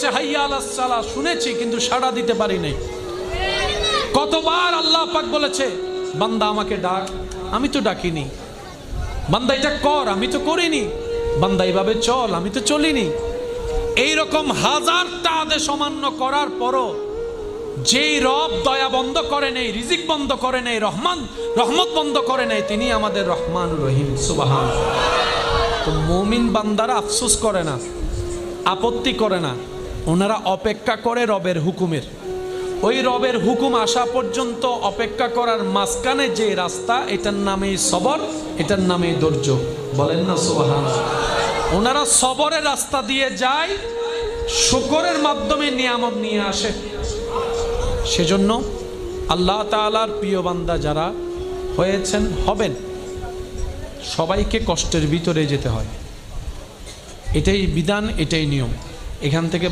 বলেছে হাইয়া আলাস সালাহ, শুনেছি কিন্তু সাড়া দিতে পারি নাই। কতবার আল্লাহ পাক বলেছে বান্দা আমাকে ডাক, আমি তো ডাকিনি। বান্দা এটা কর, আমি তো করিনি। বান্দা এইভাবে চল, আমি তো চলিনি। এইরকম হাজারটা আদেশ অমান্য করার পরও যেই রব দয়া বন্ধ করে নেই, রিজিক বন্ধ করে নেই, রহমত বন্ধ করে নেই, তিনি আমাদের রহমান রহিম। সুবহানাল্লাহ। তো মুমিন বান্দারা আফসোস করে না, আপত্তি করে না, ওনারা অপেক্ষা করে রবের হুকুমের। ওই রবের হুকুম আসা পর্যন্ত অপেক্ষা করার মাঝখানে যে রাস্তা, এটার নামেই সবর, এটার নামেই ধৈর্য। বলেন না সুবহানাল্লাহ। ওনারা সবরের রাস্তা দিয়ে যায়, শুকরের মাধ্যমে নিয়ামত নিয়ে আসে। সেজন্য আল্লাহ তাআলার প্রিয় বান্দা যারা হয়েছেন, হবেন, সবাইকে কষ্টের ভিতরে যেতে হয়। এটাই বিধান, এটাই নিয়ম। এখান থেকে